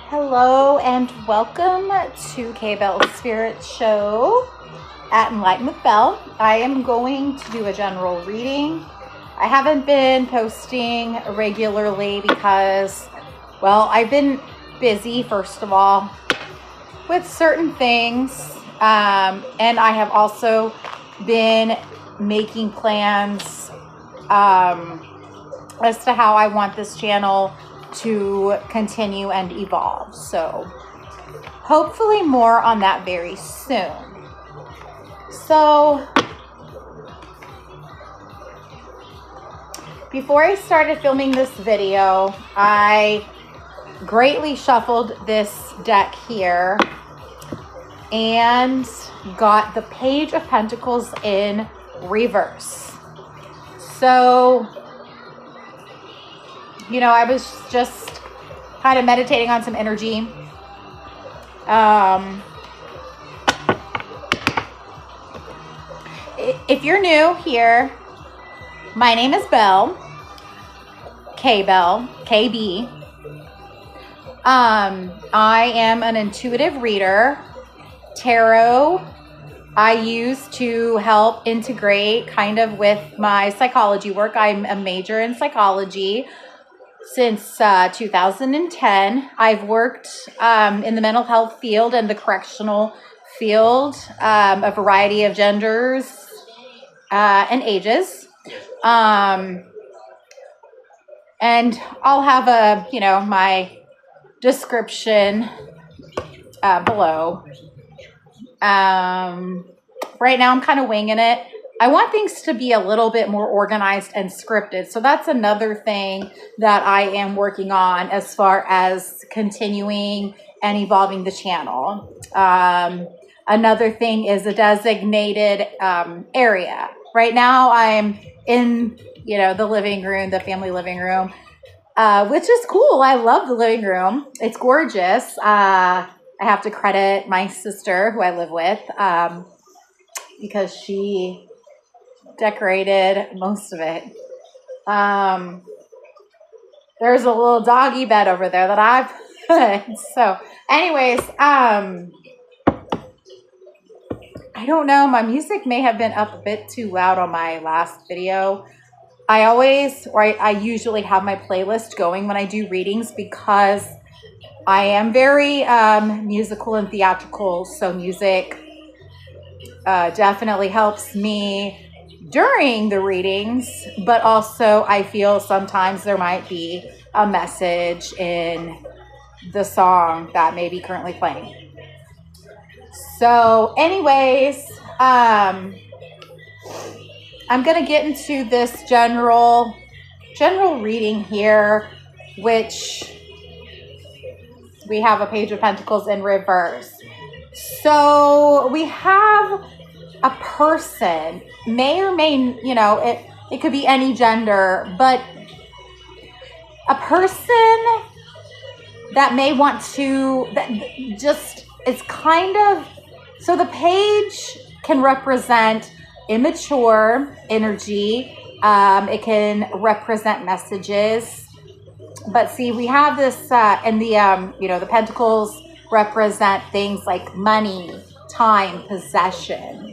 Hello and welcome to K-Bell's Spirit Show at Enlightenment Bell. I am going to do a general reading. I haven't been posting regularly because, well, I've been busy, first of all, with certain things. And I have also been making plans as to how I want this channel to continue and evolve. So hopefully more on that very soon. So before I started filming this video, I greatly shuffled this deck here and got the Page of Pentacles in reverse. So, you know, I was just kind of meditating on some energy. If you're new here, my name is Belle, K-Bell, KB. I am an intuitive reader. Tarot I use to help integrate kind of with my psychology work. I'm a major in psychology since 2010. I've worked in the mental health field and the correctional field, a variety of genders and ages. And I'll have my description below. Right now I'm kind of winging it. I want things to be a little bit more organized and scripted. So that's another thing that I am working on as far as continuing and evolving the channel. Another thing is a designated area. Right now I'm in, the living room, the family living room, which is cool. I love the living room. It's gorgeous. I have to credit my sister who I live with because she decorated most of it. There's a little doggy bed over there that I've put. So anyways, I don't know. My music may have been up a bit too loud on my last video. I usually have my playlist going when I do readings because I am very musical and theatrical. So music definitely helps me during the readings, but also I feel sometimes there might be a message in the song that may be currently playing. So anyways, I'm going to get into this general reading here, which we have a Page of Pentacles in reverse. So we have a person, may or may, it could be any gender, but a person that may want to, that just is kind of, so the page can represent immature energy. It can represent messages, but see, we have this, and the pentacles represent things like money, time, possession.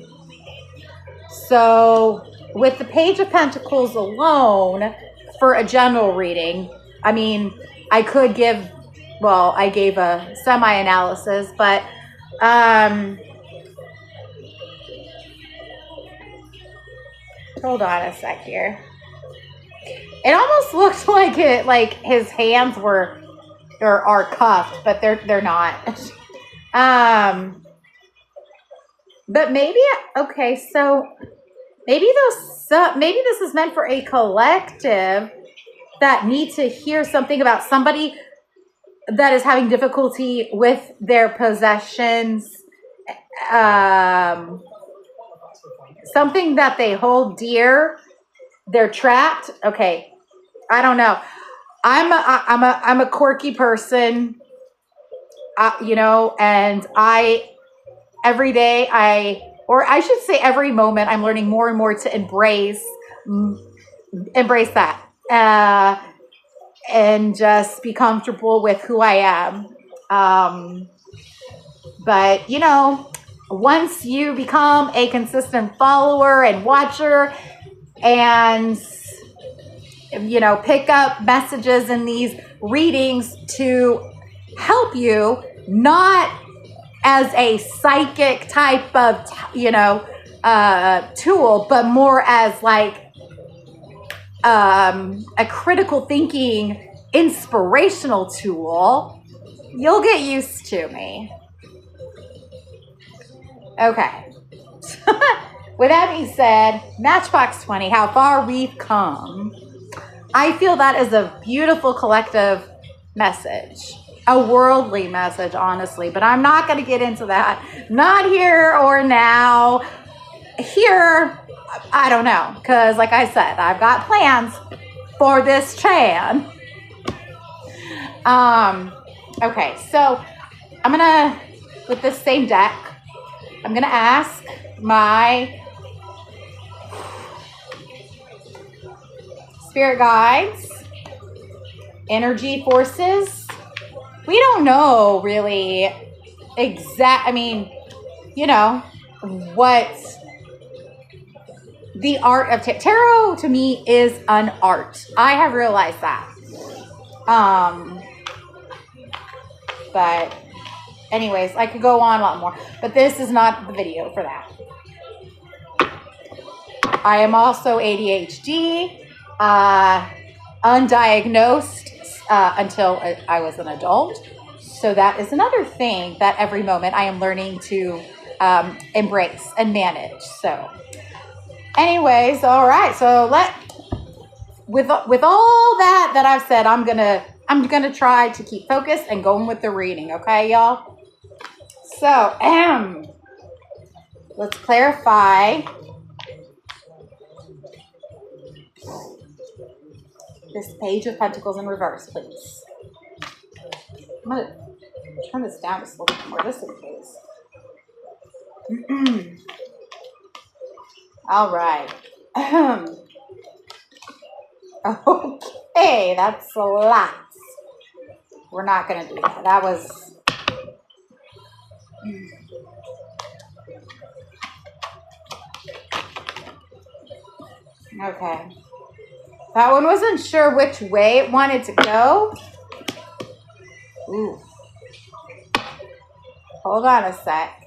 So with the Page of Pentacles alone for a general reading, I mean, I gave a semi-analysis, but hold on a sec here. It almost looks like his hands are cuffed, but they're not. But maybe, okay, so maybe this is meant for a collective that need to hear something about somebody that is having difficulty with their possessions, something that they hold dear. They're trapped. Okay, I don't know. I'm a quirky person, and every day every moment, I'm learning more and more to embrace that and just be comfortable with who I am. But, you know, once you become a consistent follower and watcher and, you know, pick up messages in these readings to help you, not as a psychic type of, you know, tool, but more as like a critical thinking, inspirational tool, you'll get used to me. Okay. With that being said, Matchbox 20, how far we've come. I feel that is a beautiful collective message, a worldly message, honestly, but I'm not going to get into that. Not here or now. Here, I don't know, because like I said, I've got plans for this Chan. Okay, so I'm going to, with this same deck, I'm going to ask my spirit guides, energy forces. We don't know really I mean, you know, what the art of tarot to me is an art. I have realized that. But anyways, I could go on a lot more, but this is not the video for that. I am also ADHD, undiagnosed until I was an adult. So that is another thing that every moment I am learning to embrace and manage. So anyways, all right. So with all that I've said, I'm gonna try to keep focused and going with the reading. Okay, y'all. So let's clarify this Page of Pentacles in reverse, please. I'm gonna turn this down just a little bit more, just in case. All right. Okay, that's a lot. We're not going to do that. That was... Okay. That one wasn't sure which way it wanted to go. Ooh. Hold on a sec.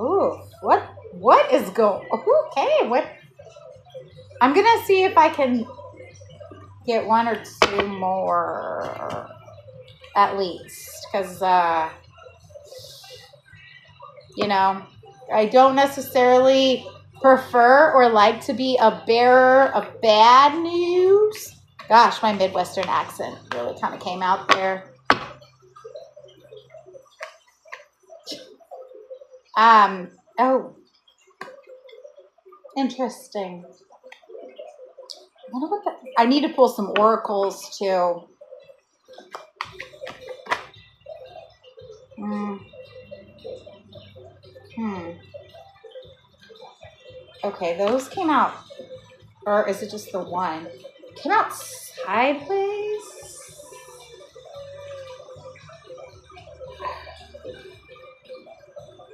Ooh, what is going... Okay, what... I'm going to see if I can get one or two more, at least. Because, you know, I don't necessarily prefer or like to be a bearer of bad news. Gosh, my Midwestern accent really kind of came out there. Oh, interesting. I wonder what I need to pull some oracles too. Okay, those came out, or is it just the one? Came out sideways.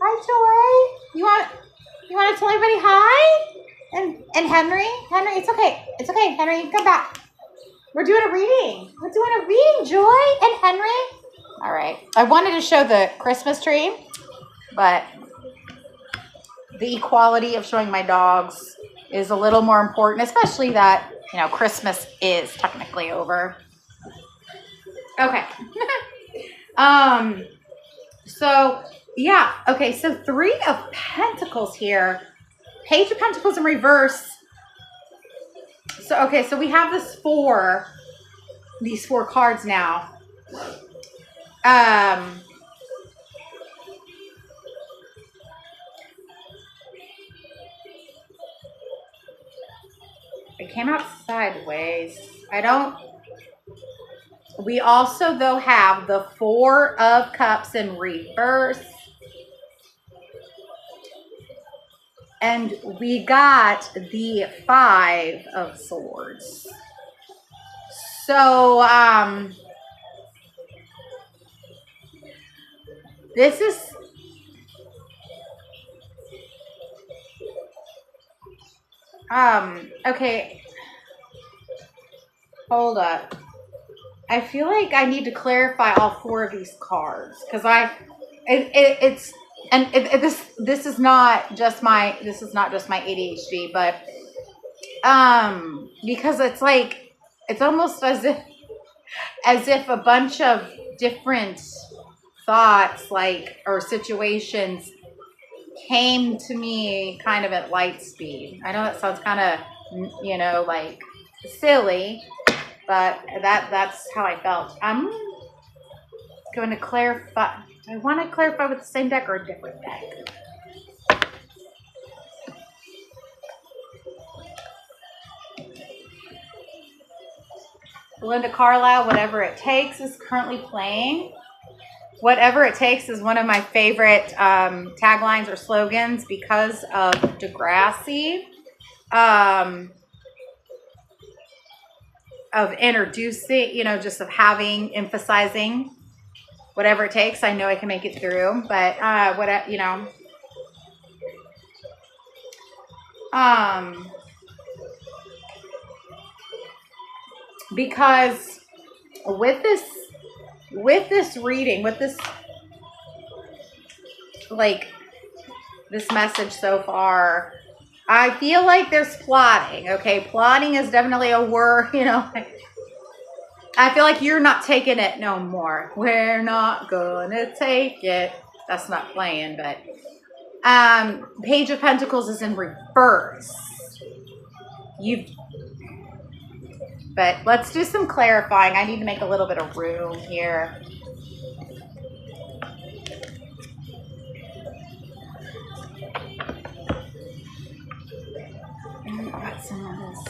Hi, Joy. You want to tell everybody hi? And Henry, it's okay, Henry, come back. We're doing a reading. Joy and Henry. All right. I wanted to show the Christmas tree, but the equality of showing my dogs is a little more important, especially that, you know, Christmas is technically over. Okay. So yeah. Okay. So 3 of Pentacles here. Page of Pentacles in reverse. So, okay. So we have these 4 cards now. It came out sideways. We also, though, have the 4 of Cups in reverse. And we got the 5 of Swords. So, this is, okay, hold up. I feel like I need to clarify all 4 of these cards, because this is not just my ADHD, but because it's like, it's almost as if a bunch of different thoughts, like, or situations came to me kind of at light speed. I know that sounds kind of, like, silly, but that's how I felt. I'm going to clarify. Do I want to clarify with the same deck or a different deck? Belinda Carlisle, Whatever It Takes, is currently playing. Whatever It Takes is one of my favorite taglines or slogans because of Degrassi. Of introducing, just of emphasizing whatever it takes. I know I can make it through, but because with this reading, with this, like, this message so far, I feel like there's plotting. Okay, plotting is definitely a word, I feel like you're not taking it no more. We're not gonna take it. That's not playing, but Page of Pentacles is in reverse. But let's do some clarifying. I need to make a little bit of room here. Got some of this.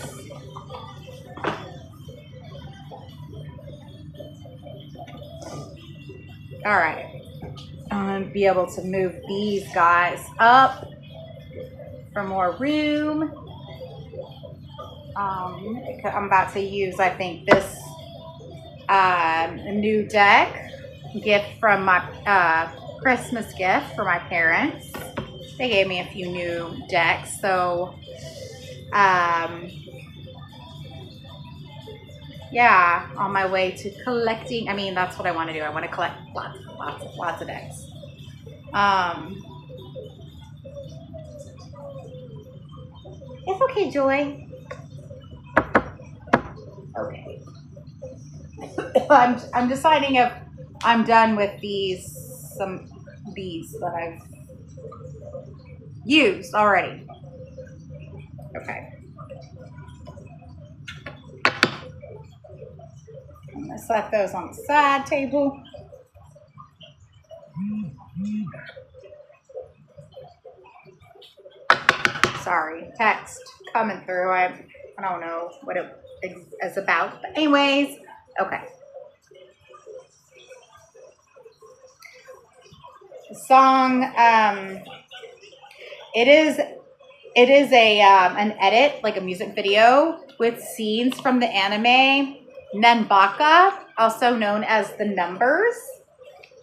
All right. I'm going to be able to move these guys up for more room. I'm about to use, I think, this new deck gift from my Christmas gift for my parents. They gave me a few new decks, so yeah, on my way to collecting. I mean, that's what I want to do. I want to collect lots of decks. It's okay, Joy. Okay. I'm deciding if I'm done with these that I've used already. Okay. I'm gonna set those on the side table. Sorry, text coming through. I don't know what it is about, but anyways, okay. The song, it is an edit, like a music video with scenes from the anime Nenbaka, also known as The Numbers.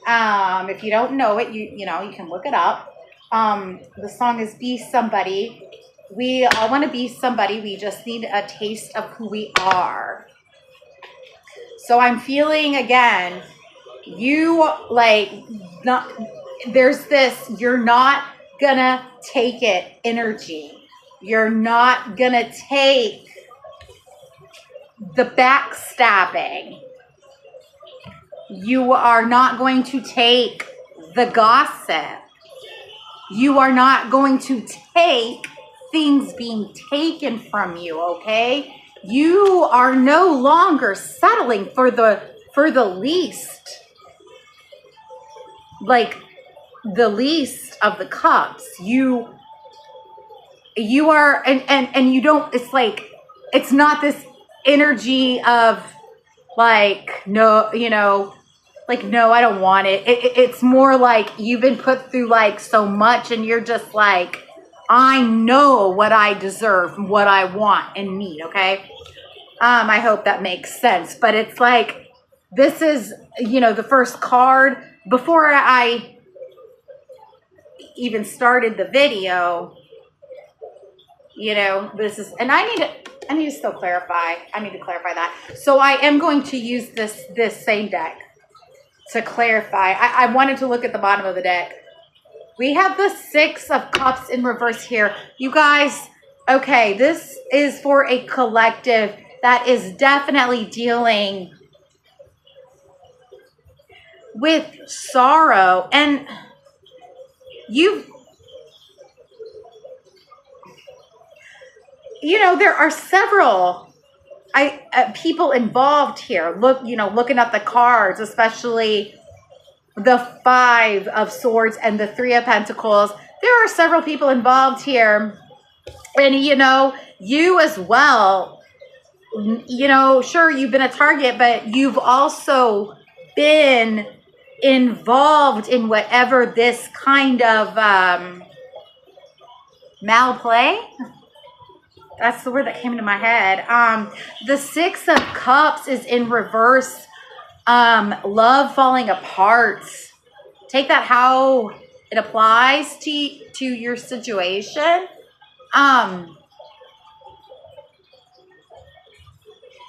If you don't know it, you can look it up. The song is Be Somebody. We all want to be somebody. We just need a taste of who we are. So I'm feeling, again, there's this, you're not gonna take it energy. You're not gonna take the backstabbing. You are not going to take the gossip. You are not going to take things being taken from you, okay? You are no longer settling for the least. Like the least of the cups. You are, and you don't, it's like, it's not this energy of like, no, like, no, I don't want it. It's more like you've been put through like so much and you're just like, I know what I deserve, what I want and need, okay? I hope that makes sense. But it's like, this is, the first card. Before I even started the video, this is, and I need to still clarify. I need to clarify that. So I am going to use this same deck to clarify. I wanted to look at the bottom of the deck. We have the Six of Cups in reverse here. You guys, okay, this is for a collective that is definitely dealing with sorrow. And there are several people involved here. Looking at the cards, especially the Five of Swords and the Three of Pentacles. There are several people involved here. And, you as well, sure, you've been a target, but you've also been involved in whatever this kind of malplay. That's the word that came into my head. The Six of Cups is in reverse. Love falling apart. Take that how it applies to your situation.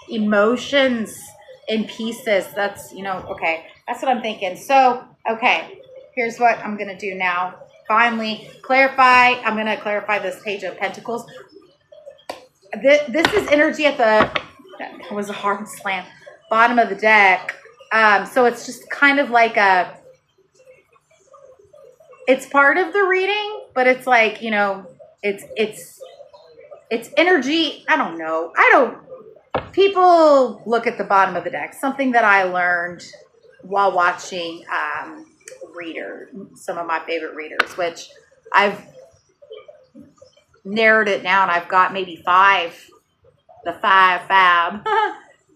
Emotions in pieces. That's, okay. That's what I'm thinking. So, okay. Here's what I'm going to do now. Finally, clarify. I'm going to clarify this Page of Pentacles. This is energy at that was a hard slam, bottom of the deck. So it's just kind of like it's part of the reading, but it's like, it's energy. I don't know. People look at the bottom of the deck. Something that I learned while watching some of my favorite readers, which I've narrowed it down. I've got maybe the five fab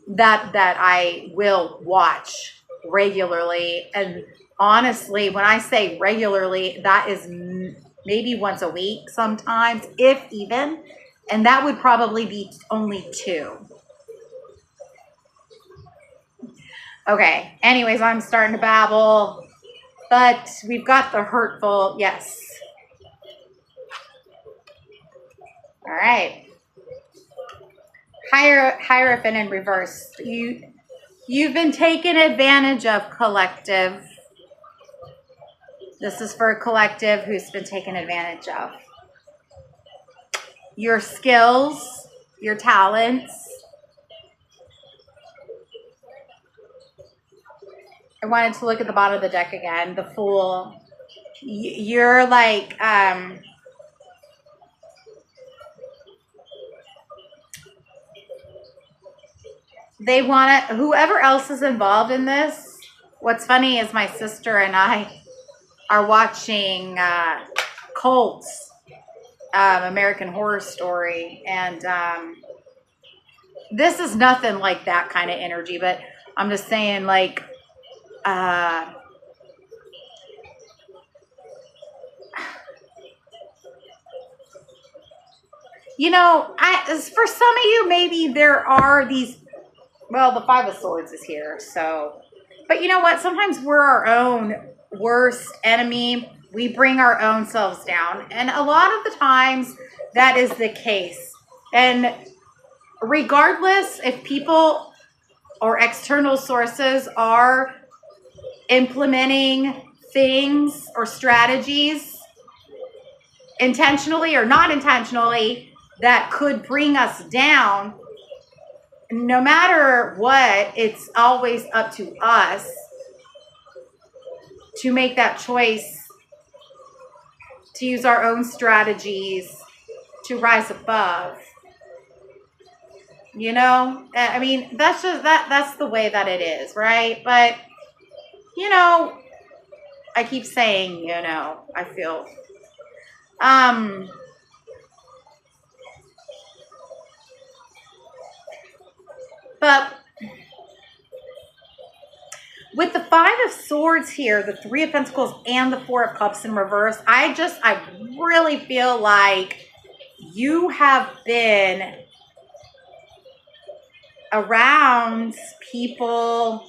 that I will watch regularly. And honestly, when I say regularly, that is maybe once a week sometimes, if even. And that would probably be only 2. Okay. Anyways, I'm starting to babble. But we've got the hurtful. Yes. All right. Hierophant in reverse. You've been taken advantage of, collective. This is for a collective who's been taken advantage of. Your skills, your talents. I wanted to look at the bottom of the deck again. The Fool. You're like, they want to, whoever else is involved in this. What's funny is my sister and I are watching Cults, American Horror Story. And this is nothing like that kind of energy, but I'm just saying, like, for some of you, maybe there are these, well, the Five of Swords is here, so, but you know what? Sometimes we're our own worst enemy. We bring our own selves down. And a lot of the times that is the case. And regardless if people or external sources are implementing things or strategies intentionally or not intentionally that could bring us down, no matter what, it's always up to us to make that choice, to use our own strategies to rise above. I mean, that's just that's the way that it is, right? But I keep saying, I feel but with the Five of Swords here, the Three of Pentacles, and the Four of Cups in reverse, I really feel like you have been around people.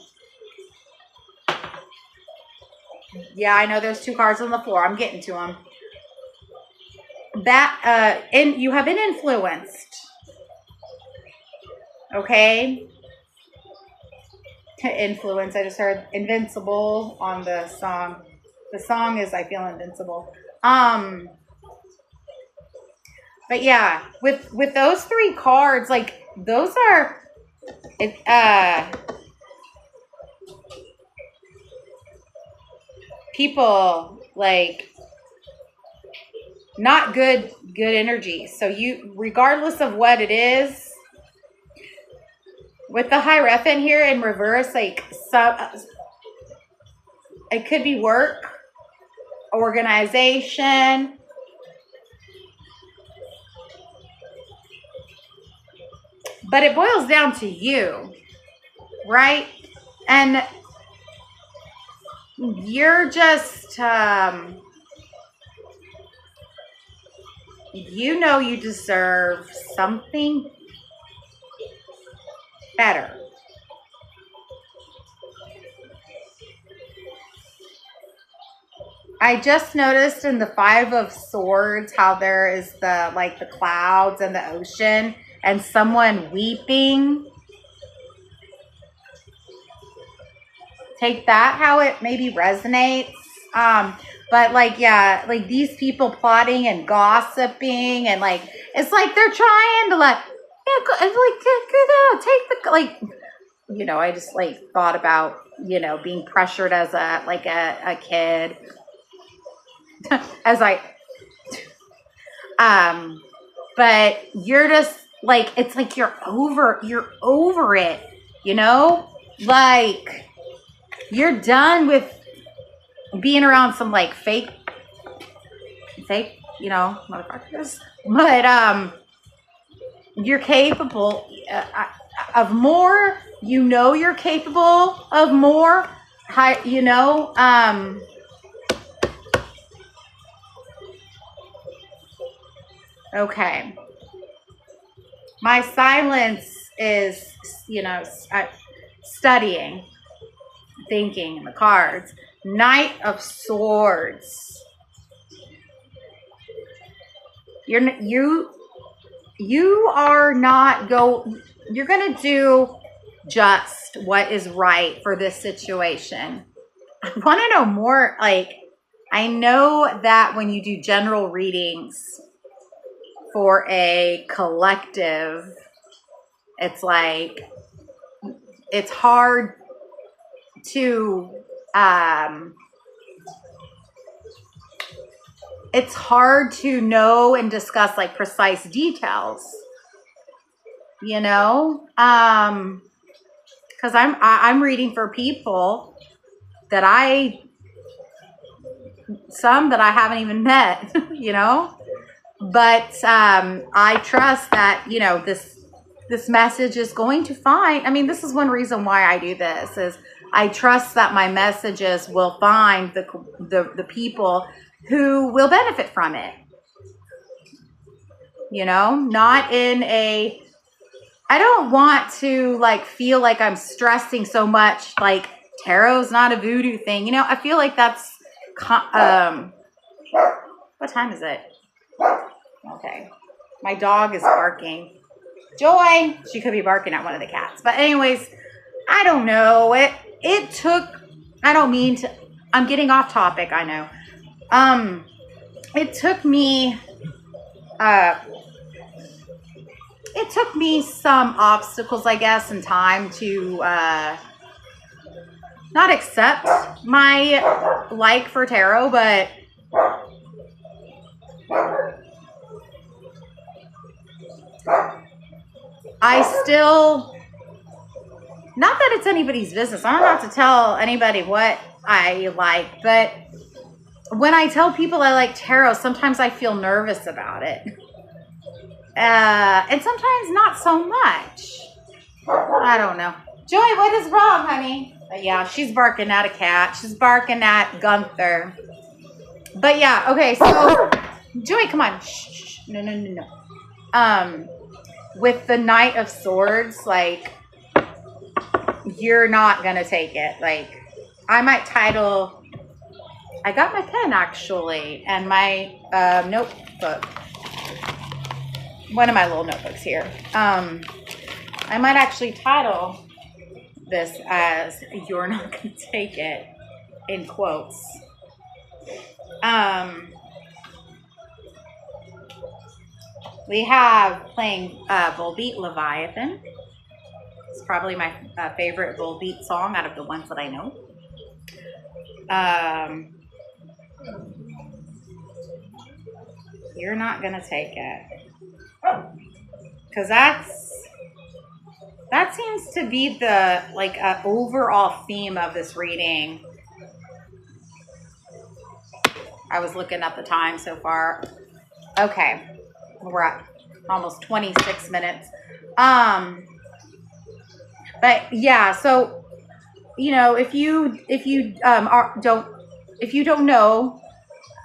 Yeah, I know there's 2 cards on the floor. I'm getting to them. That and you have been influenced. Okay? Influence. I just heard invincible on the song. The song is I Feel Invincible. But yeah, with those 3 cards, like those are people like not good energy. So you, regardless of what it is, with the Hierophant here in reverse, like it could be work, organization. But it boils down to you, right? And you're just, you know, you deserve something better. I just noticed in the 5 of Swords how there is the, like the clouds and the ocean and someone weeping. Take that how it maybe resonates. But like, yeah, like these people plotting and gossiping and like, it's like they're trying to like, yeah, like, take the, like, you know, I just like thought about, you know, being pressured as a kid. As I, but you're just like, it's like you're over it, you know, like you're done with being around some like fake, you know, motherfuckers, but, you're capable of more, you know, you're capable of more, you know, okay. My silence is, you know, studying, thinking, the cards. Knight of Swords. You're going to do just what is right for this situation. I want to know more. Like, I know that when you do general readings for a collective, it's like, it's hard to, it's hard to know and discuss like precise details, you know, because I'm reading for people that some that I haven't even met, you know, but I trust that, you know, this message is going to find, I mean, this is one reason why I do this, is I trust that my messages will find the people who will benefit from it. You know, not in a, I don't want to like feel like I'm stressing so much, like tarot's not a voodoo thing. You know, I feel like that's, what time is it? Okay. My dog is barking. Joy, she could be barking at one of the cats. But anyways, I don't know. It took, I don't mean to, I'm getting off topic, I know. It took me some obstacles, I guess, and time to not accept my like for tarot, but I still, not that it's anybody's business. I'm not to tell anybody what I like, but when I tell people I like tarot, sometimes I feel nervous about it. And sometimes not so much. I don't know. Joy, what is wrong, honey? Yeah, she's barking at a cat. She's barking at Gunther. But yeah, okay, so Joy, come on. Shh. No. With the Knight of Swords, like, you're not gonna take it. Like, I might title, I got my pen actually, and my notebook, one of my little notebooks here. I might actually title this as "You're Not Gonna Take It," in quotes. We have playing Volbeat Leviathan. It's probably my favorite Volbeat song out of the ones that I know. You're not gonna take it, because that seems to be the overall theme of this reading. I was looking at the time so far. Okay, we're at almost 26 minutes. But yeah, so if you don't know,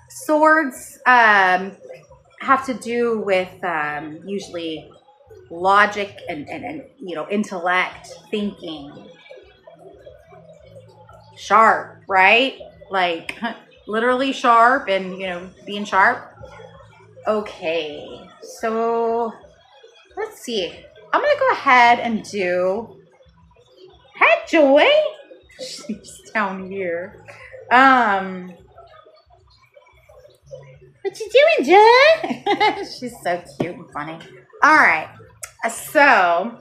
swords have to do with usually logic and intellect, thinking, sharp, right? Like literally sharp, and being sharp. Okay, so let's see. I'm gonna go ahead and do. Hi, Joy. She's down here. What you doing, Joy? She's so cute and funny. All right, so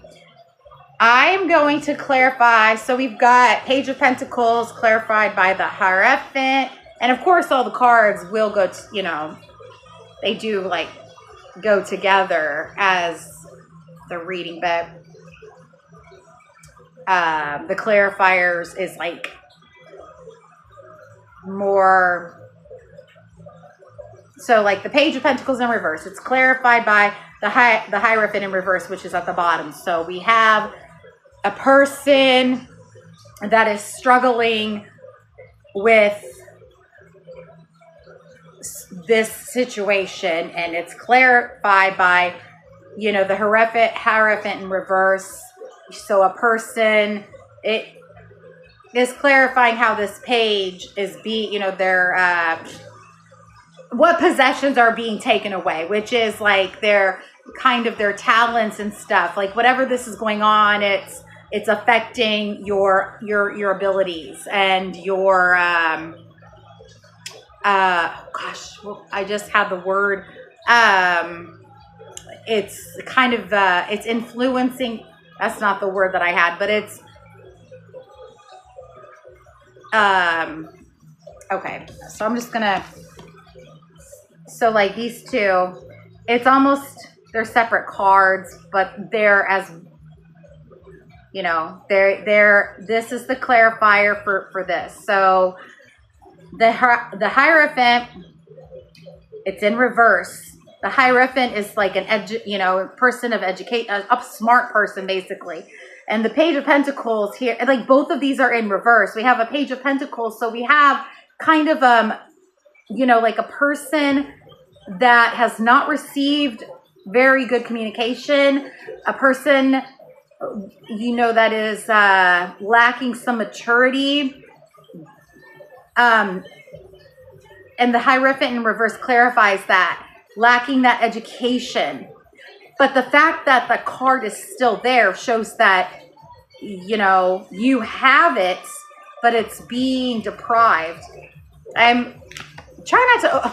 I'm going to clarify. So we've got Page of Pentacles clarified by the Hierophant, and of course all the cards will go to, they do go together as the reading, but the clarifiers is more. So the Page of Pentacles in reverse, it's clarified by the Hierophant in reverse, which is at the bottom. So we have a person that is struggling with this situation, and it's clarified by the Hierophant in reverse. So a person, it is clarifying how this page is their what possessions are being taken away, which is their their talents and stuff. Whatever this is going on, it's affecting your abilities and your I just had the word. It's it's influencing. That's not the word that I had, but it's okay. So I'm just gonna. So these two, it's almost, they're separate cards, but they're as they're this is the clarifier for this. So the Hierophant, it's in reverse. The Hierophant is an person of educate, a smart person basically. And the Page of Pentacles here, both of these are in reverse. We have a Page of Pentacles, so we have a person that has not received very good communication, a person that is lacking some maturity, and the Hierophant in reverse clarifies that, lacking that education. But the fact that the card is still there shows that you have it, but it's being deprived. I'm trying not to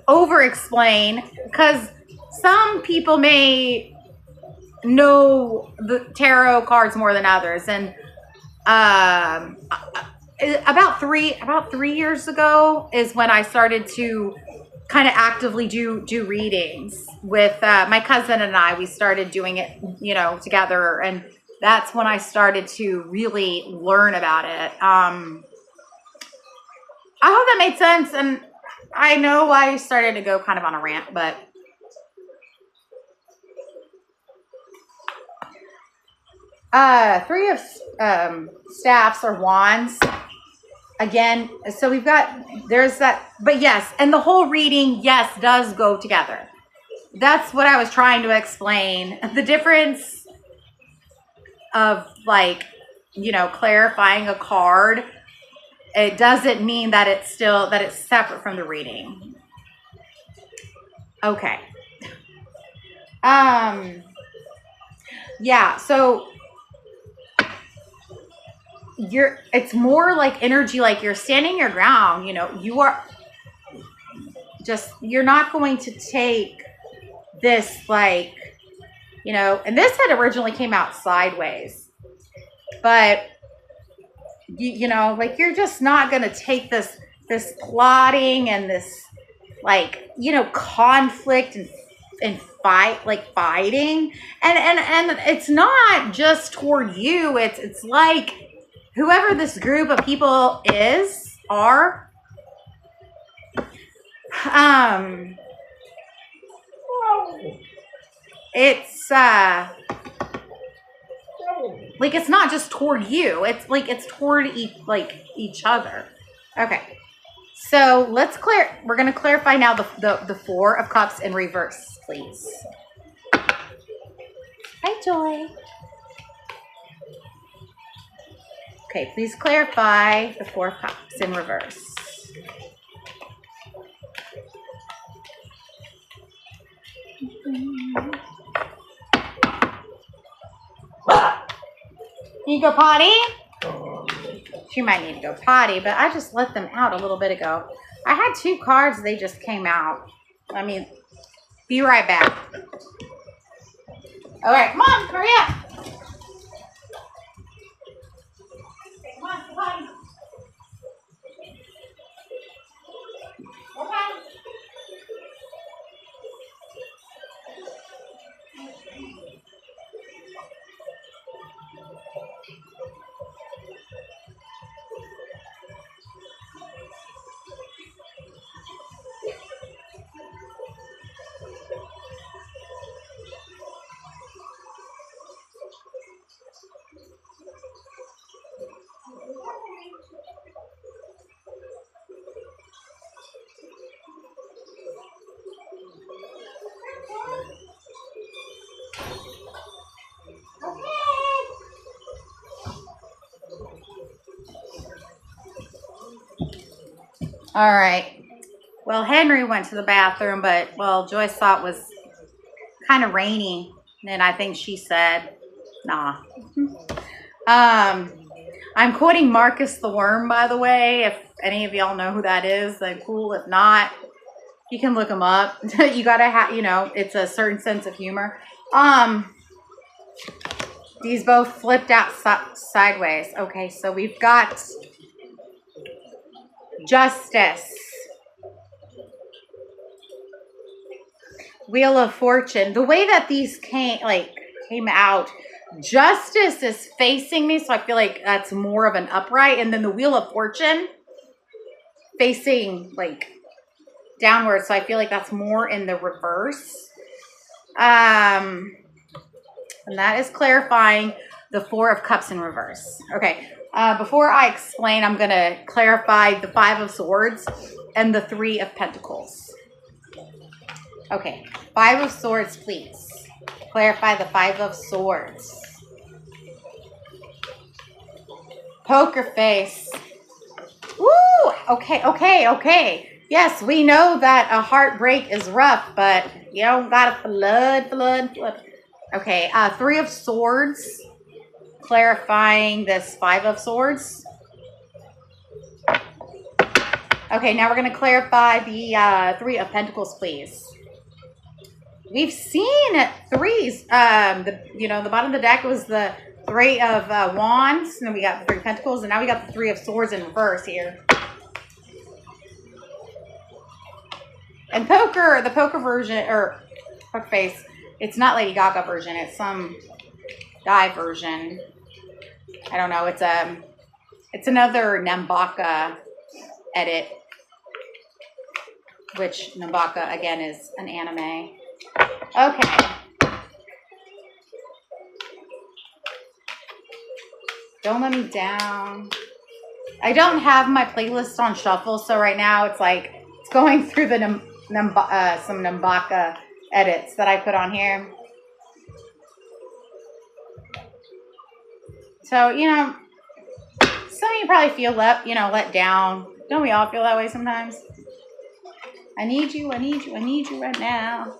over explain, because some people may know the tarot cards more than others, and about three years ago is when I started to kind of actively do readings with my cousin and I. We started doing it together, and that's when I started to really learn about it. I hope that made sense, and I know I started to go kind of on a rant, but three of staffs or wands again. So we've got, there's that, but yes, and the whole reading, yes, does go together. That's what I was trying to explain. The difference of clarifying a card, it doesn't mean that it's separate from the reading. Okay. Yeah, so it's more like energy, like you're standing your ground, you're not going to take this like, and this had originally came out sideways, but like you're just not going to take this plotting and this like, conflict and fighting. And it's not just toward you. It's like whoever this group of people are, it's like it's not just toward you. It's like it's toward each other. Okay. So we're going to clarify now the Four of Cups in reverse, please. Hi, Joy. Okay, please clarify the Four of Cups in reverse. Need to go potty? She might need to go potty, but I just let them out a little bit ago. I had 2 cards, they just came out. Be right back. All right, come on, hurry up. Okay, come on, go potty. Go potty. All right. Well, Henry went to the bathroom, but Joyce thought it was kind of rainy, and I think she said, nah. I'm quoting Marcus the Worm, by the way. If any of y'all know who that is, then cool. If not, you can look him up. You gotta have, it's a certain sense of humor. These both flipped out sideways. Okay, so we've got Justice, Wheel of Fortune. The way that these came out, Justice is facing me, so I feel like that's more of an upright, and then the Wheel of Fortune facing downward, so I feel like that's more in the reverse. And that is clarifying the Four of Cups in reverse. Okay, before I explain, I'm going to clarify the Five of Swords and the Three of Pentacles. Okay, Five of Swords, please. Clarify the Five of Swords. Poker face. Woo! Okay. Yes, we know that a heartbreak is rough, but you don't gotta flood. Okay, Three of Swords. Clarifying this Five of Swords. Okay, now we're going to clarify the Three of Pentacles, please. We've seen threes. The bottom of the deck was the Three of Wands, and then we got the Three of Pentacles, and now we got the Three of Swords in reverse here. And the poker version, or poker face, it's not Lady Gaga version, it's some guy version. I don't know, it's another Nambaka edit, which Nambaka, again, is an anime. Okay. Don't Let Me Down. I don't have my playlist on shuffle, so right now it's going through the some Nambaka edits that I put on here. So, Some of you probably feel let down. Don't we all feel that way sometimes? I need you right now.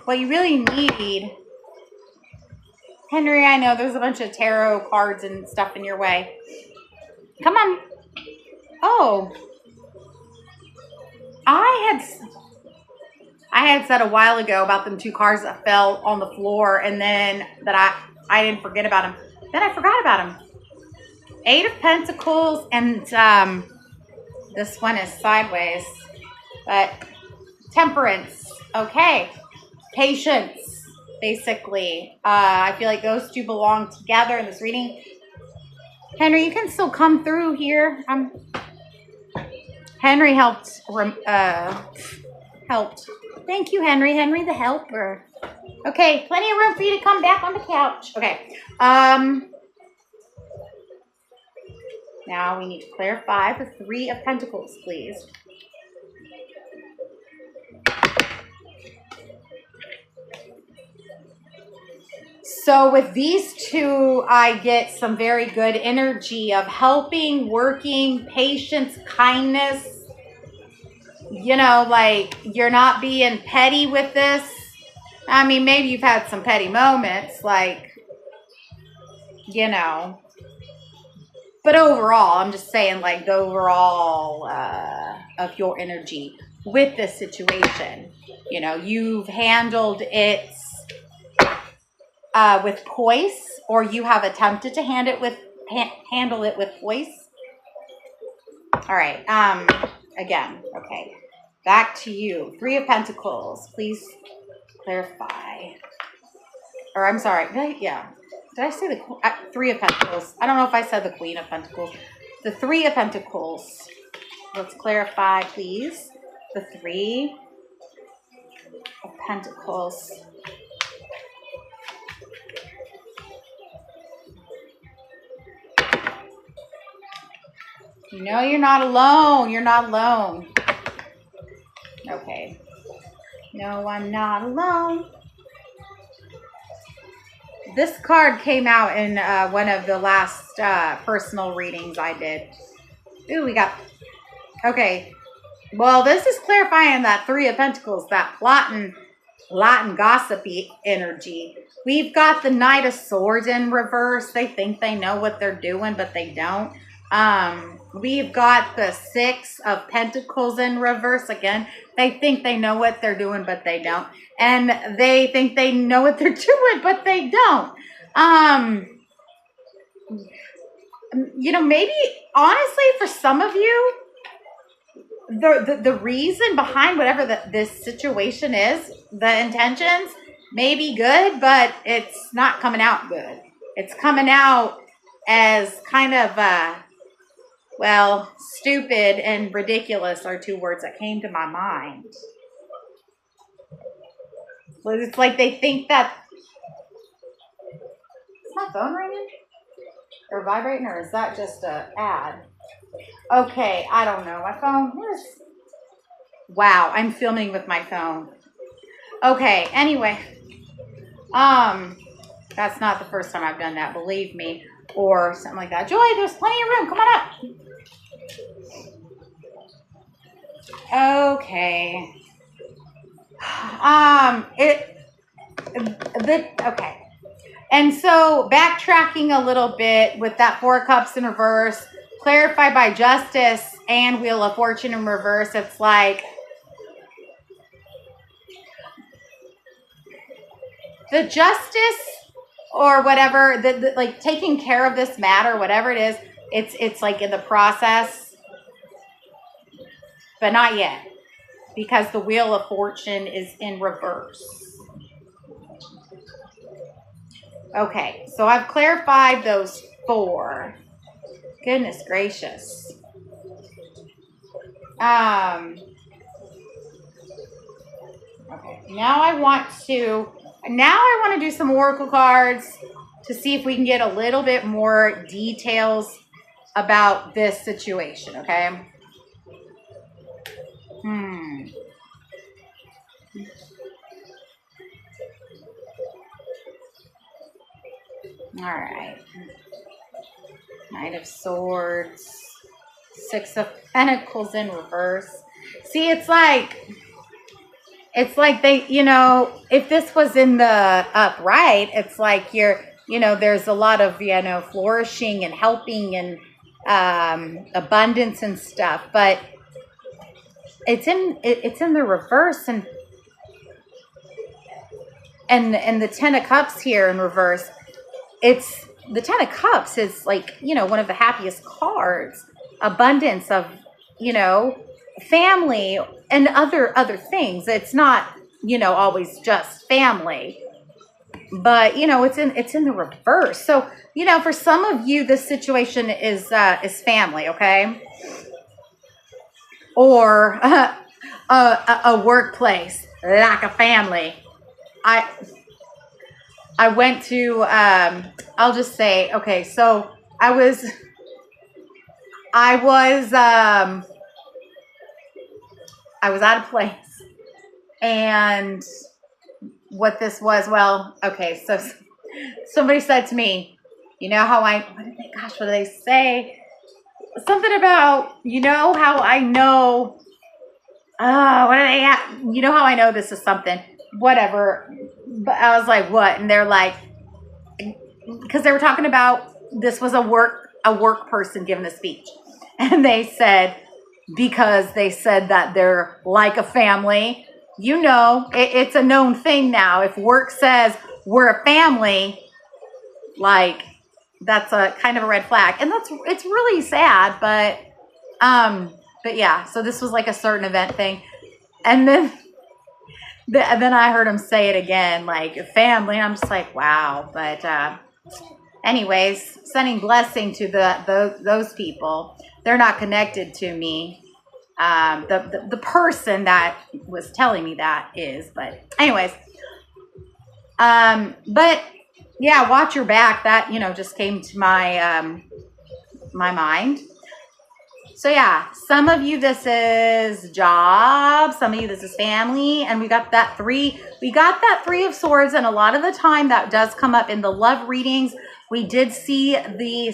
What you really need, Henry, I know there's a bunch of tarot cards and stuff in your way. Come on. Oh. I had said a while ago about them 2 cards that fell on the floor, and then that I didn't forget about them. Then I forgot about them. 8 of Pentacles, and this one is sideways, but Temperance. Okay. Patience, basically. I feel like those 2 belong together in this reading. Henry, you can still come through here. Henry helped. Thank you, Henry. Henry the helper. Okay, plenty of room for you to come back on the couch. Okay. Now we need to clarify the 3 of Pentacles, please. So with these 2, I get some very good energy of helping, working, patience, kindness. Like you're not being petty with this. I mean, maybe you've had some petty moments, like, but overall, I'm just saying, like, the overall of your energy with this situation. You've handled it with poise, or you have attempted to handle it with poise. All right. Again, okay. Back to you. 3 of Pentacles. Please clarify. Or I'm sorry. Did I say the 3 of Pentacles? I don't know if I said the Queen of Pentacles. The 3 of Pentacles. Let's clarify, please. The 3 of Pentacles. You're not alone. You're not alone. Okay. No, I'm not alone. This card came out in one of the last personal readings I did. Ooh, we got... Okay. Well, this is clarifying that 3 of Pentacles, that Latin gossipy energy. We've got the Knight of Swords in reverse. They think they know what they're doing, but they don't. We've got the 6 of Pentacles in reverse again. They think they know what they're doing, but they don't. And they think they know what they're doing, but they don't. Maybe, honestly, for some of you, the reason behind whatever this situation is, the intentions may be good, but it's not coming out good. It's coming out as kind of, stupid and ridiculous are 2 words that came to my mind. Well, it's like they think that... Is my phone ringing? Or vibrating, or is that just an ad? Okay, I don't know. My phone... Wow, I'm filming with my phone. Okay, anyway. That's not the first time I've done that, believe me. Or something like that. Joy, there's plenty of room. Come on up. Okay. Okay. And so backtracking a little bit with that 4 of Cups in reverse, clarified by Justice and Wheel of Fortune in reverse, it's like the justice or whatever, like taking care of this matter, whatever it is, it's like in the process, but not yet, because the Wheel of Fortune is in reverse. Okay, so I've clarified those 4. Goodness gracious. Okay, now I want to do some oracle cards to see if we can get a little bit more details about this situation, okay? All right. Knight of Swords, Six of Pentacles in reverse. See, it's like they, if this was in the upright, it's like there's a lot of, flourishing and helping and abundance and stuff, but it's in the reverse, and the Ten of Cups here in reverse. It's the Ten of Cups is like, one of the happiest cards, abundance of, family and other things. It's not, always just family, but it's in the reverse. So, for some of you, this situation is family, okay? Or a workplace, like a family. I went to, I'll just say, okay, so I was at a place, and what this was, well, okay, so somebody said to me, what do they say? Something about, how I know, what do they have? How I know this is something, whatever. But I was like, what? And they're like, because they were talking about, this was a work person giving a speech. And they said, because they said that they're like a family, it's a known thing now. If work says we're a family, like, that's a kind of a red flag. And it's really sad, but yeah, so this was like a certain event thing. And then I heard him say it again, like family. And I'm just like, wow. But anyways, sending blessing to those people. They're not connected to me. The person that was telling me that is, but anyways, but yeah, watch your back. That, just came to my mind. So yeah, some of you, this is job. Some of you, this is family. And we got that three of Swords. And a lot of the time that does come up in the love readings. We did see the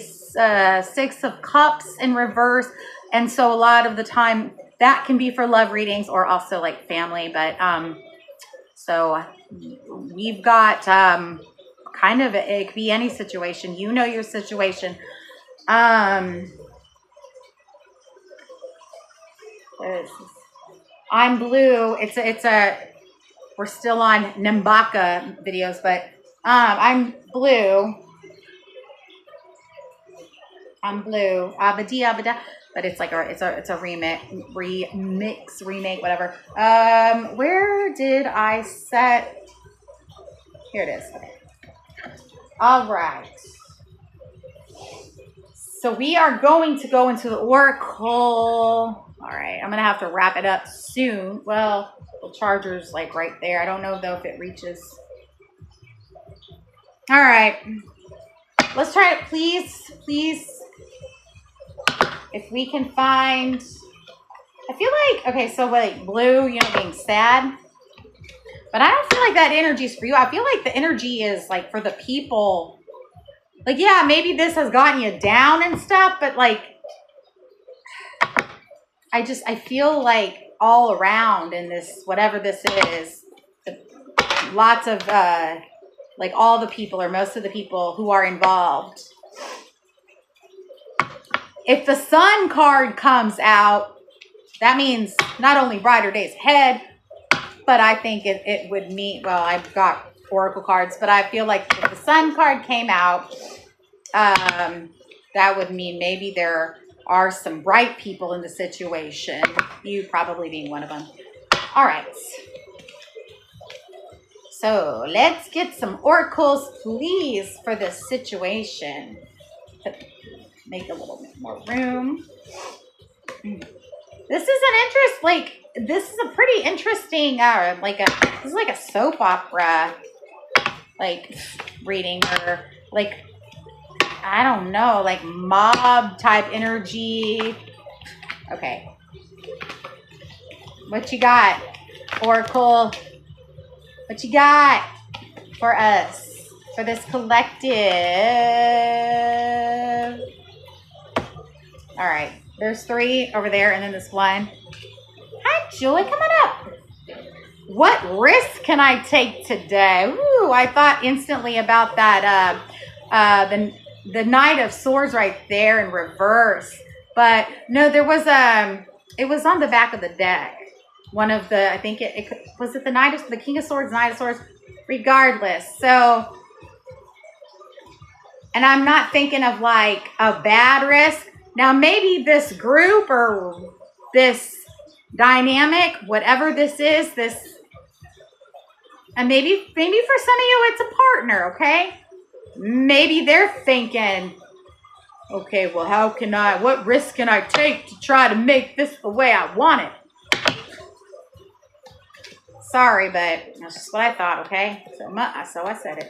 Six of Cups in reverse. And so a lot of the time that can be for love readings or also like family. But so we've got kind of, it could be any situation. Your situation. I'm blue. We're still on Nambaka videos, but I'm blue. Abada. But it's like it's a remake, whatever. Where did I set? Here it is. Okay. All right. So we are going to go into the Oracle. All right, I'm going to have to wrap it up soon. Well, the charger's like right there. I don't know, though, if it reaches. All right. Let's try it, please. If we can find. I feel like, okay, so like blue, being sad. But I don't feel like that energy is for you. I feel like the energy is like for the people. Like, yeah, maybe this has gotten you down and stuff, but like, I feel like all around in this, whatever this is, lots of, like all the people or most of the people who are involved. If the Sun card comes out, that means not only brighter days ahead, but I think it would mean, well, I've got Oracle cards, but I feel like if the Sun card came out, that would mean maybe there are some bright people in the situation. You probably being one of them. All right. So let's get some oracles, please, for this situation. Make a little bit more room. This is an interest, like, this is a pretty interesting, this is like a soap opera, like, reading, or, like, I don't know, like, mob type energy. Okay. What you got, Oracle? What you got for us, for this collective? All right. There's 3 over there and then this one. Hi, Joy. Come on up. What risk can I take today? Ooh, I thought instantly about that. The Knight of Swords right there in reverse. But no, there was it was on the back of the deck. One of the, I think it was it the King of Swords, Knight of Swords, regardless. So, and I'm not thinking of like a bad risk. Now, maybe this group or this dynamic, whatever this is, and maybe for some of you, it's a partner, okay? Maybe they're thinking, okay, well, what risk can I take to try to make this the way I want it? Sorry, but that's just what I thought, okay? So I said it.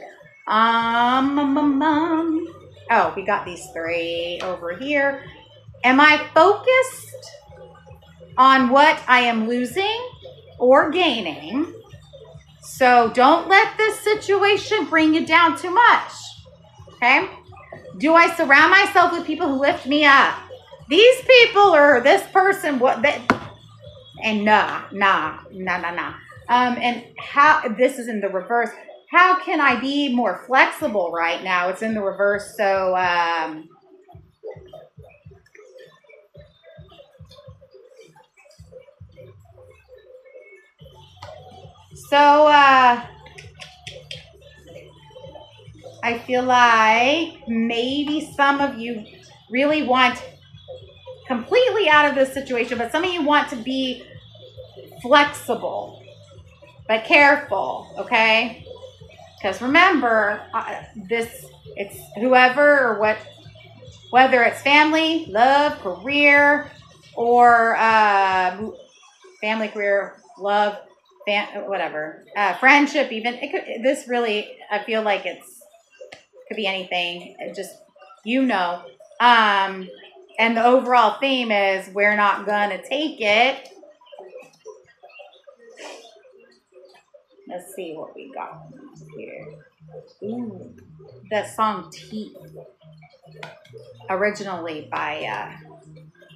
Oh, we got these 3 over here. Am I focused on what I am losing or gaining? So don't let this situation bring you down too much, okay? Do I surround myself with people who lift me up? These people or this person, and nah. And how, this is in the reverse. How can I be more flexible right now? It's in the reverse. So, I feel like maybe some of you really want completely out of this situation, but some of you want to be flexible, but careful, okay? Because remember, it's whoever or what, whether it's family, love, career, or family, career, love, whatever, friendship, even. This really, I feel like could be anything. It just, and the overall theme is we're not gonna take it. Let's see what we got here. Ooh, the song Teeth, originally by,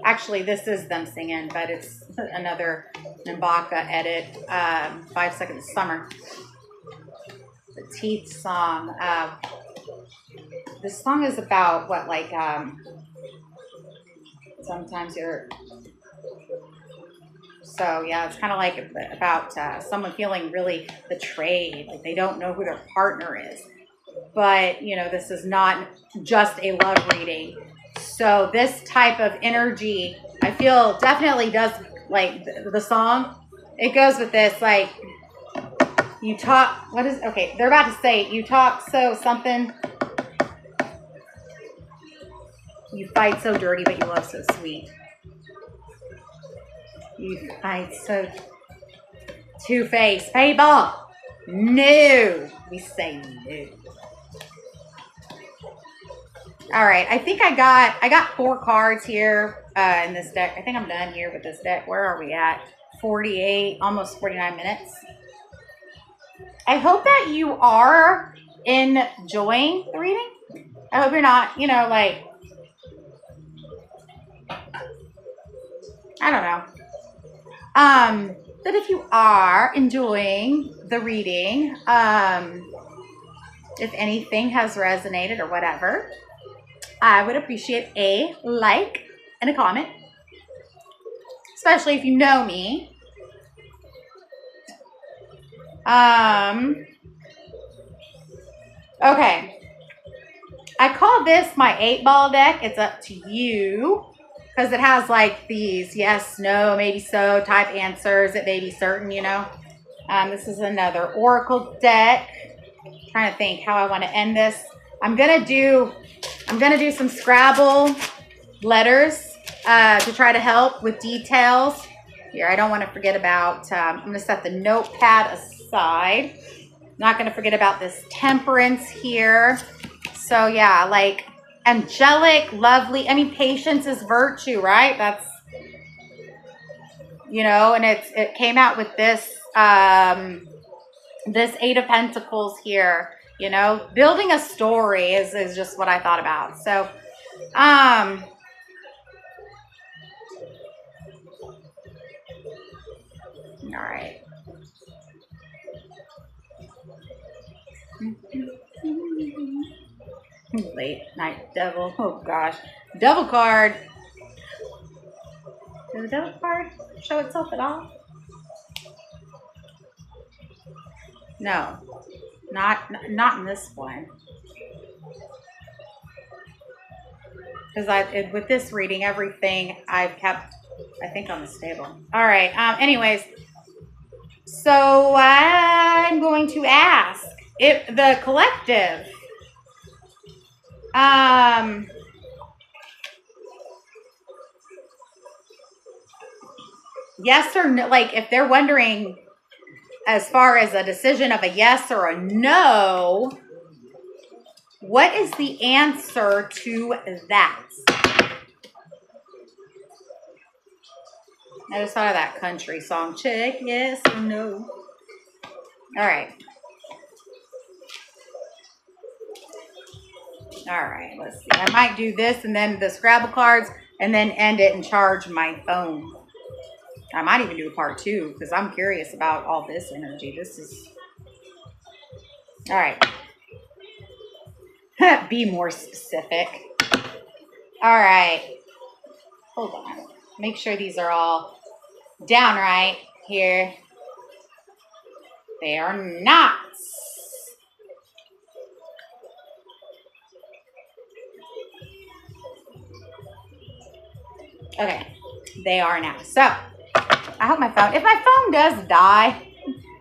actually this is them singing, but it's another Nambaka edit, 5 Seconds of Summer. The Teeth song. This song is about what, like, sometimes so yeah, it's kind of like about someone feeling really betrayed, like they don't know who their partner is. But, this is not just a love reading. So this type of energy, I feel definitely does, like the song, it goes with this, like, you talk, they're about to say, you talk so something, you fight so dirty, but you love so sweet. You fight so two-faced, people. No. We say no. All right. I think I got 4 cards here in this deck. I think I'm done here with this deck. Where are we at? 48, almost 49 minutes. I hope that you are enjoying the reading. I hope you're not, like, I don't know. But if you are enjoying the reading, if anything has resonated or whatever, I would appreciate a like and a comment, especially if you know me. Okay. I call this my 8-ball deck. It's up to you. Because it has like these yes, no, maybe so type answers. It may be certain, This is another oracle deck. I'm trying to think how I want to end this. I'm gonna do some Scrabble letters to try to help with details. Here, I don't want to forget about. I'm gonna set the notepad aside. Not gonna forget about this temperance here. So yeah, like. Angelic, lovely. I mean, patience is virtue, right? That's, and it came out with this, this 8 of Pentacles here, building a story is just what I thought about. So, All right. Late night devil. Oh gosh. Devil card. Does the devil card show itself at all? No. Not in this one. Because with this reading, everything I've kept, I think, on this table. All right. Anyways, so I'm going to ask if the collective, yes or no, like if they're wondering as far as a decision of a yes or a no, what is the answer to that? I just thought of that country song. Check yes or no. All right. All right, let's see. I might do this and then the Scrabble cards and then end it and charge my phone. I might even do a part 2 because I'm curious about all this energy. This is... All right. Be more specific. All right. Hold on. Make sure these are all down right here. They are not. Okay. They are now. So, I hope my phone... If my phone does die,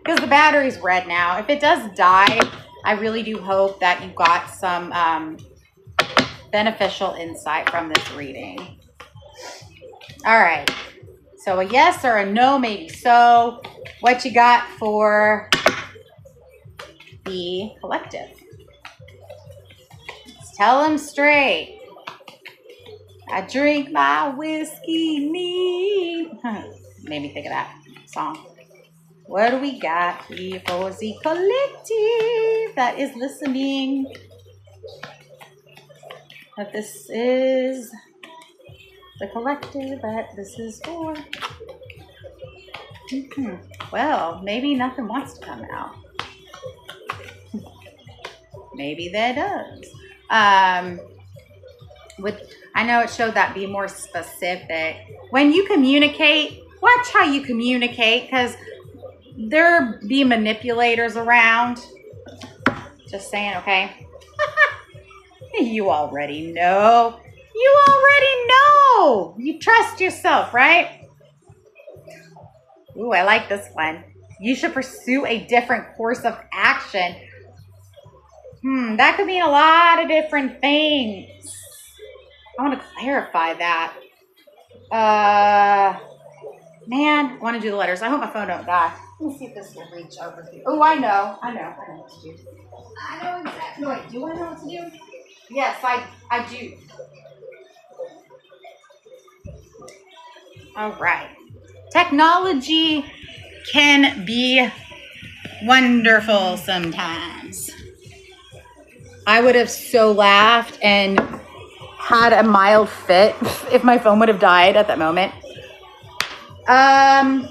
because the battery's red now, if it does die, I really do hope that you got some beneficial insight from this reading. All right. So a yes or a no, maybe so. What you got for the collective? Just tell them straight. I drink my whiskey neat. Made me think of that song. What do we got here for the collective that is listening? That this is the collective that this is for. Well, maybe nothing wants to come out. Maybe that does. I know it showed that be more specific. When you communicate, watch how you communicate because there be manipulators around. Just saying, okay? You already know. You already know. You trust yourself, right? Ooh, I like this one. You should pursue a different course of action. That could mean a lot of different things. I want to clarify that. Man, I want to do the letters. I hope my phone don't die. Let me see if this will reach over here. Oh, I know what to do. I know exactly. Wait, do I know what to do? Yes, I do. All right. Technology can be wonderful sometimes. I would have so laughed and had a mild fit if my phone would have died at that moment. I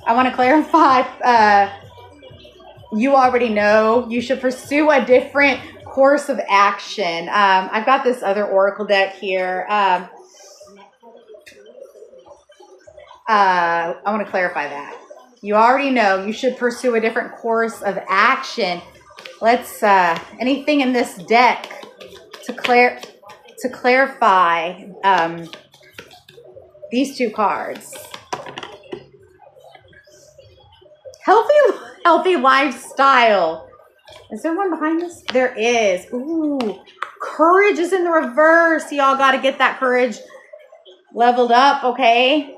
want to clarify. You already know. You should pursue a different course of action. I've got this other oracle deck here. I want to clarify that. You already know. You should pursue a different course of action. Let's anything in this deck to clarify these two cards. Healthy lifestyle. Is there one behind this? There is. Ooh, courage is in the reverse. Y'all got to get that courage leveled up, okay?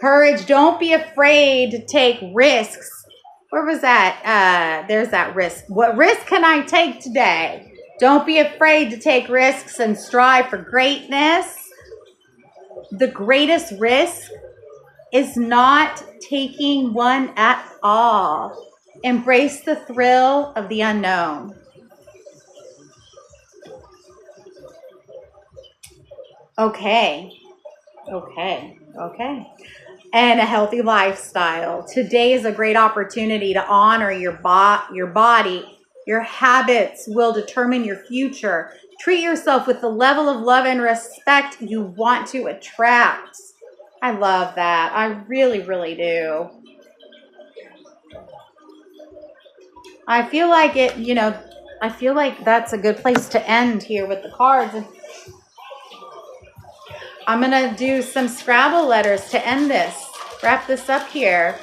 Courage. Don't be afraid to take risks. Where was that? There's that risk. What risk can I take today? Don't be afraid to take risks and strive for greatness. The greatest risk is not taking one at all. Embrace the thrill of the unknown. Okay. Okay. And a healthy lifestyle. Today is a great opportunity to honor your body. Your habits will determine your future. Treat yourself with the level of love and respect you want to attract. I love that. I really, really do. I feel like I feel like that's a good place to end here with the cards. And I'm going to do some Scrabble letters to end this. Wrap this up here.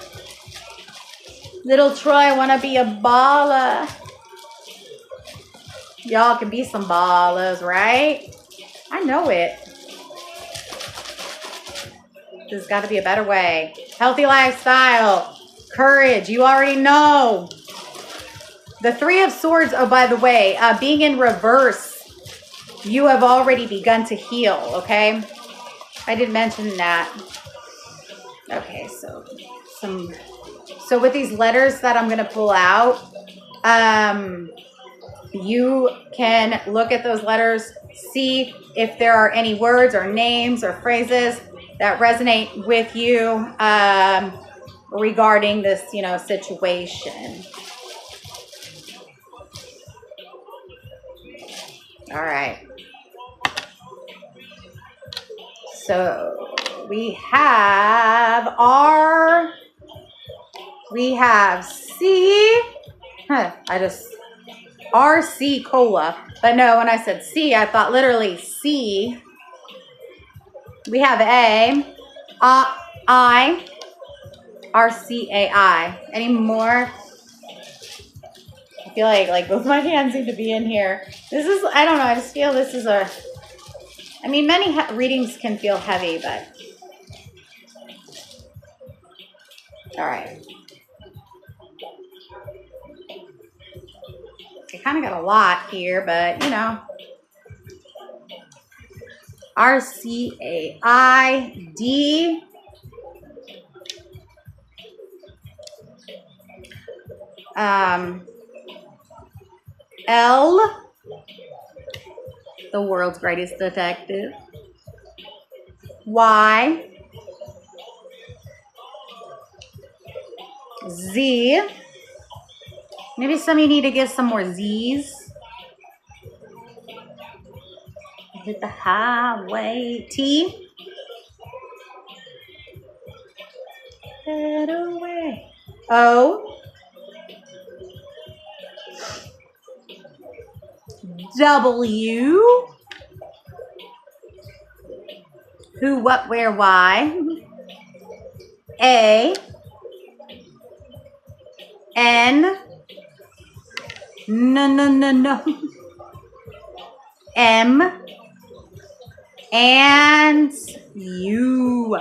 Little Troy, I want to be a baller. Y'all can be some ballers, right? I know it. There's got to be a better way. Healthy lifestyle. Courage. You already know. The Three of Swords, oh, by the way, being in reverse, you have already begun to heal, okay? I did mention that. Okay, so with these letters that I'm going to pull out, you can look at those letters, see if there are any words or names or phrases that resonate with you regarding this, situation. All right. So we have C. RC Cola. But no, when I said C, I thought literally C. We have A. I. RCAI. Any more? I feel like both my hands need to be in here. This is, I don't know, I just feel this is many readings can feel heavy, but. All right. I kind of got a lot here, but RCAID. L. The world's greatest detective. Y. Z. Maybe some of you need to get some more Z's. Hit the highway. T. Head away. O. W. Who, what, where, why. A. N. No. M. And U.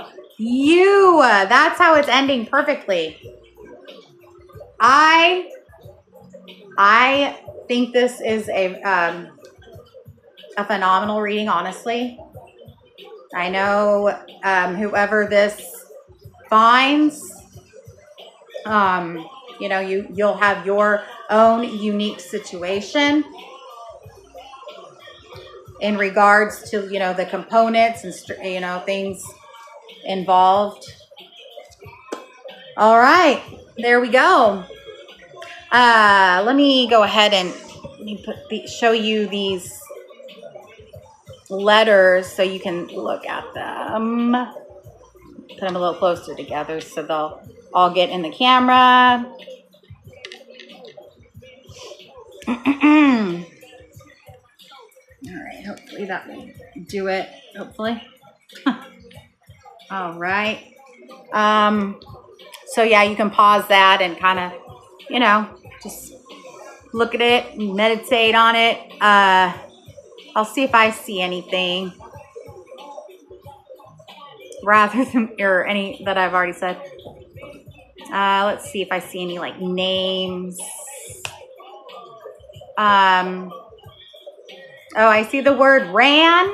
That's how it's ending perfectly. I think this is a phenomenal reading, honestly. I know whoever this finds, you'll have your own unique situation in regards to, the components and, things involved. All right, there we go. Let me go ahead and show you these letters so you can look at them. Put them a little closer together so they'll all get in the camera. All right, hopefully that will do it. Hopefully. All right. So yeah, you can pause that and kind of, just look at it, meditate on it. I'll see if I see anything rather than, or any that I've already said. Let's see if I see any like names. Oh, I see the word ran.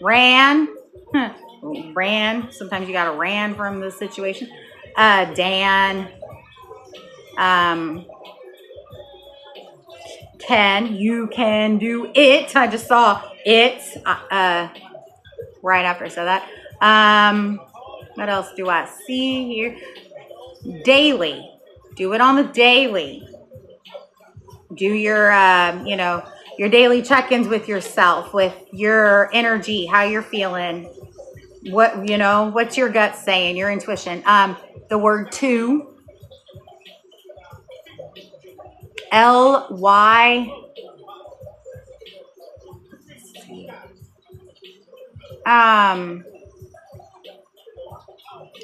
Ran. Sometimes you gotta ran from the situation. Dan. You can do it. I just saw it. right after I said that. What else do I see here? Daily. Do it on the daily. Do your, your daily check-ins with yourself, with your energy, how you're feeling. What's your gut saying, your intuition. The word to. L-Y.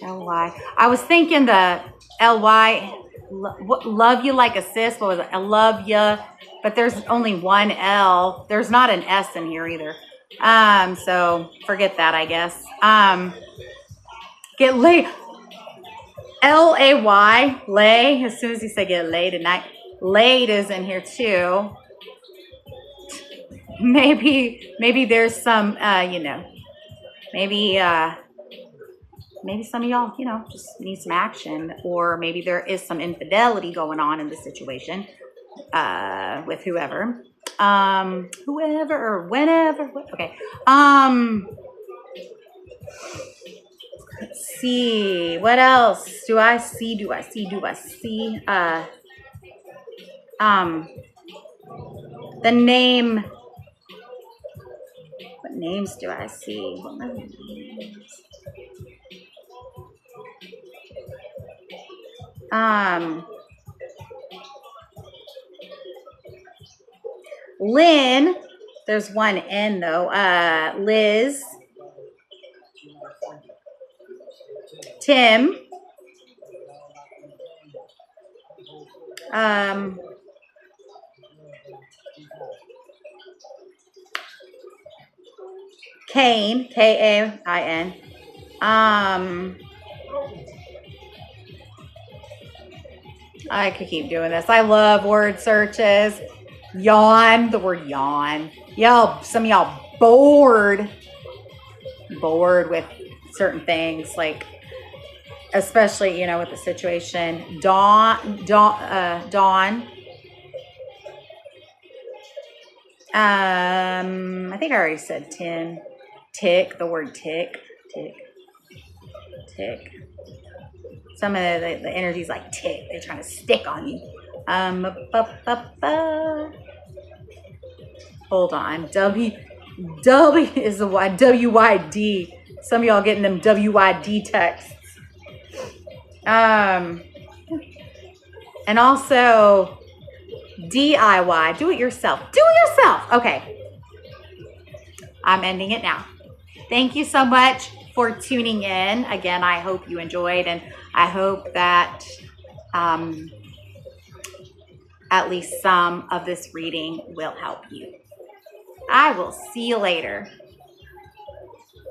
L-Y. I was thinking the L-Y, love you like a sis. What was it? I love you. But there's only one L. There's not an S in here either. So forget that, I guess. Get laid. L-A-Y, lay. As soon as you say get laid tonight, laid is in here too. Maybe there's some, maybe some of y'all, just need some action, or maybe there is some infidelity going on in the situation with whoever or whenever. Okay. Let's see. What else do I see? The name. What names do I see? What are the names? Lynn. There's one N though. Liz. Tim. Kain. K-A-I-N. I could keep doing this. I love word searches. Yawn. The word yawn. Some of y'all bored with certain things, like especially with the situation. Dawn. I think I already said 10. Tick. The word tick. Some of the energy's like tick. They're trying to stick on you. Hold on. W is the Y. W-Y-D. Some of y'all getting them W-Y-D texts. And also DIY. Do it yourself. Okay. I'm ending it now. Thank you so much for tuning in. Again, I hope you enjoyed, and I hope that at least some of this reading will help you. I will see you later.